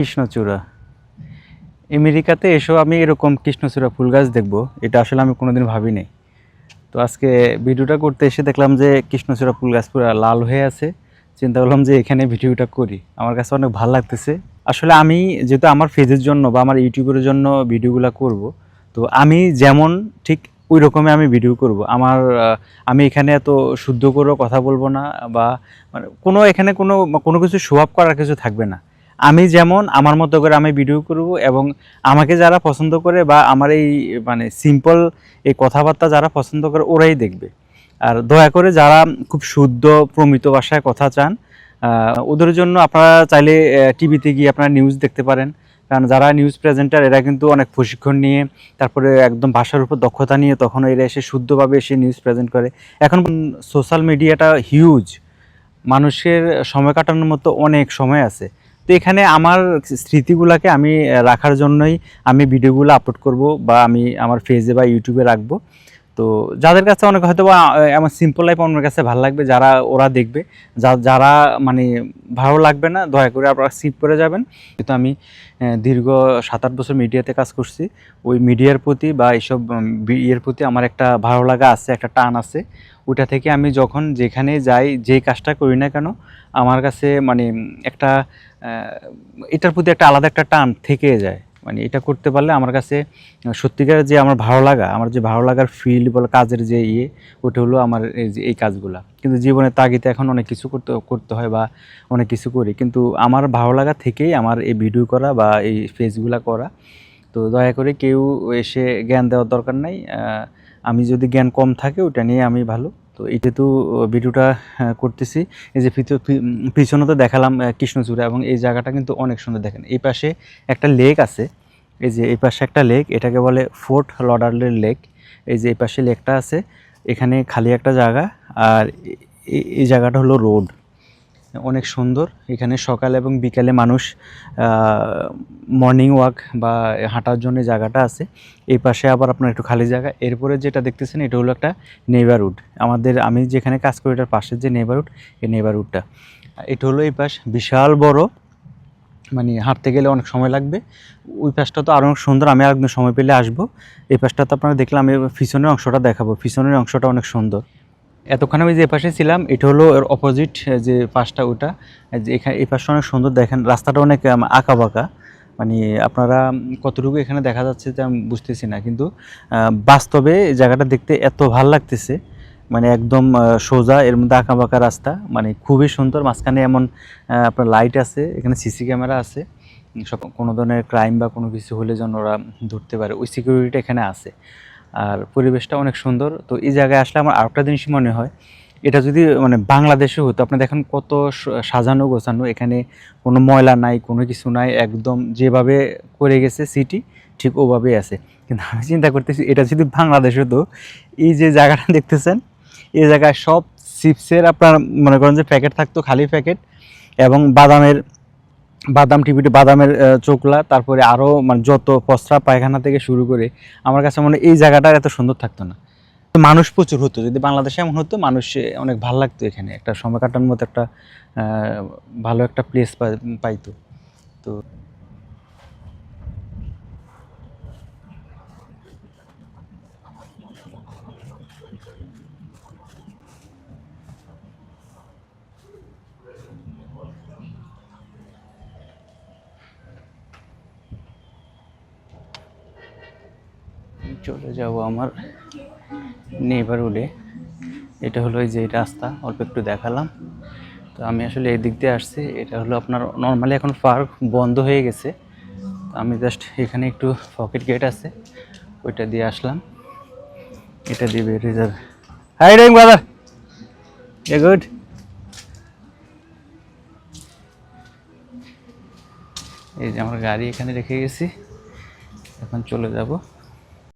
কৃষ্ণচূড়া আমেরিকাতে এসেও আমি এরকম কৃষ্ণচূড়া ফুল গাছ দেখব, এটা আসলে আমি কোনোদিন ভাবিনি। তো আজকে ভিডিওটা করতে এসে দেখলাম যে কৃষ্ণচূড়া ফুল গাছ পুরো লাল হয়ে আছে। চিন্তা করলাম যে এখানে ভিডিওটা করি, আমার কাছে অনেক ভালো লাগতেছে। আসলে আমি যেহেতু আমার ফেজের জন্য বা আমার ইউটিউবের জন্য ভিডিওগুলো করব, তো আমি যেমন ঠিক ওই রকমই আমি ভিডিও করব। আমি এখানে এত শুদ্ধ করেও কথা বলবো না, বা মানে এখানে কোনো কিছু শো আপ করার কিছু থাকবে না। আমি যেমন আমার মতো করে আমি ভিডিও করব, এবং আমাকে যারা পছন্দ করে বা আমার এই মানে সিম্পল এই কথাবার্তা যারা পছন্দ করে ওরাই দেখবে। আর দয়া করে যারা খুব শুদ্ধ প্রমিত ভাষায় কথা চান, ওদের জন্য আপনারা চাইলে টিভিতে গিয়ে আপনারা নিউজ দেখতে পারেন। কারণ যারা নিউজ প্রেজেন্টার এরা কিন্তু অনেক প্রশিক্ষণ নিয়ে, তারপরে একদম ভাষার উপর দক্ষতা নিয়ে তখন এরা এসে শুদ্ধভাবে এসে নিউজ প্রেজেন্ট করে। এখন সোশ্যাল মিডিয়াটা হিউজ, মানুষের সময় কাটানোর মতো অনেক সময় আছে। তো এখানে আমার স্মৃতিগুলোকে আমি রাখার জন্যই আমি ভিডিওগুলো আপলোড করব, বা আমি আমার ফেসে বা ইউটিউবে রাখবো। তো যাদের কাছে অনেক হয়তো বা আমার সিম্পল লাইফ অন্যের কাছে ভালো লাগবে, ওরা দেখবে। যারা মানে ভালো লাগবে না, দয়া করে আপনারা স্কিপ করে যাবেন। কিন্তু আমি দীর্ঘ 7-8 বছর মিডিয়াতে কাজ করছি, ওই মিডিয়ার প্রতি বা এইসব ইয়ের প্রতি আমার একটা ভালো লাগা আছে, একটা টান আছে। ওটা থেকে আমি যখন যেখানে যাই, যেই কাজটা করি না কেন, আমার কাছে মানে একটা এটার প্রতি একটা আলাদা একটা টান থেকে যায়। মানে এটা করতে পারলে আমার কাছে সত্যিকারের যে আমার ভালো লাগা, আমার যে ভালো লাগার ফিল বলে কাজের যে ওটা হলো আমার এই কাজগুলা। কিন্তু জীবনের তাগিদে এখন অনেক কিছু করতে হয় বা অনেক কিছু করি, কিন্তু আমার ভালো লাগা থেকেই আমার এই ভিডিও করা বা এই ফেসগুলা করা। তো দয়া করে কেউ এসে জ্ঞান দেওয়ার দরকার নাই। আমি যদি জ্ঞান কম থাকে ওটা নিয়ে আমি ভালো। তো এটা তো ভিডিওটা করতেছি। এই যে পিছনে তো দেখালাম কৃষ্ণচূড়া, এবং এই জায়গাটা কিন্তু অনেক সুন্দর। দেখেন এই পাশে একটা লেক আছে, এই যে এই পাশে একটা লেক, এটাকে বলে ফোর্ট লডারডেল লেক। এই যে এই পাশে লেকটা আছে, এখানে খালি একটা জায়গা, আর এই জায়গাটা হলো রোড, অনেক সুন্দর। এখানে সকাল এবং বিকালে মানুষ মর্নিং ওয়াক বা হাঁটার জন্য জায়গাটা আছে। এই পাশে আবার আপনার একটু খালি জায়গা। এরপরে যেটা দেখতেছেন এটা হলো একটা নেইবারহুড। আমি যেখানে কাজ করি এটার পাশের যে নেইবারহুড, এই নেইবারহুডটা এটা হলো এই পাশ বিশাল বড়, মানে হাঁটতে গেলে অনেক সময় লাগবে। ওই পাশটা তো আরও অনেক সুন্দর, আমি আরেকদিন সময় পেলে আসবো। এই পাশটা তো আপনারা দেখলাম, আমি পিছনের অংশটা দেখাবো। পিছনের অংশটা অনেক সুন্দর। এতক্ষণ আমি যে পাশে ছিলাম এটা হলো এর অপোজিট যে পাশটা, ওটা যে এখানে এই পাশটা অনেক সুন্দর। দেখেন রাস্তাটা অনেক আঁকা বাঁকা, মানে আপনারা কতটুকু এখানে দেখা যাচ্ছে যে আমি বুঝতেছি না, কিন্তু বাস্তবে জায়গাটা দেখতে এত ভাল লাগতেছে। মানে একদম সোজা, এর মধ্যে আঁকা বাঁকা রাস্তা, মানে খুবই সুন্দর। মাঝখানে এমন আপনার লাইট আছে, এখানে সিসি ক্যামেরা আছে, সব কোনো ধরনের ক্রাইম বা কোনো কিছু হলে যেন ওরা ধরতে পারে, ওই সিকিউরিটি এখানে আছে। আর পরিবেশটা অনেক সুন্দর। তো এই জায়গায় আসলে আমার আরেকটা জিনিস মনে হয়, এটা যদি মানে বাংলাদেশে হতো, আপনি দেখেন কত সাজানো গোছানো, এখানে কোনো ময়লা নাই, কোনো কিছু নাই, একদম যেভাবে করে গেছে সিটি ঠিক ওভাবেই আছে। কিন্তু আমি চিন্তা করতেছি এটা যদি বাংলাদেশ হতো, এই যে জায়গাটা দেখতেছেন, এই জায়গায় সব চিপসের আপনার মনে করেন যে প্যাকেট থাকতো, খালি প্যাকেট, এবং বাদামের চোকলা, তারপরে আরও মানে যত পসরা পায়খানা থেকে শুরু করে, আমার কাছে মনে হয় এই জায়গাটা এত সুন্দর থাকতো না। তো মানুষ প্রচুর হতো, যদি বাংলাদেশে এমন হতো, মানুষ অনেক ভালো লাগতো, এখানে একটা সময় কাটানোর মতো একটা ভালো একটা প্লেস পাইতো। তো চলে যাব আমার নেইবারহুডে। এটা হলো এই যে রাস্তা, অল্প একটু দেখালাম। তো আমি আসলে এই দিক দিয়ে আসছি। এটা হলো আপনার নর্মালি এখন পার্ক বন্ধ হয়ে গেছে। আমি জাস্ট এখানে একটু পকেট গেট আছে, ওইটা দিয়ে আসলাম। এটা দিয়ে বেরিয়ে যাবে। Hi doing brother, a good. এই যে আমার গাড়ি এখানে রেখে গেছি, এখন চলে যাব।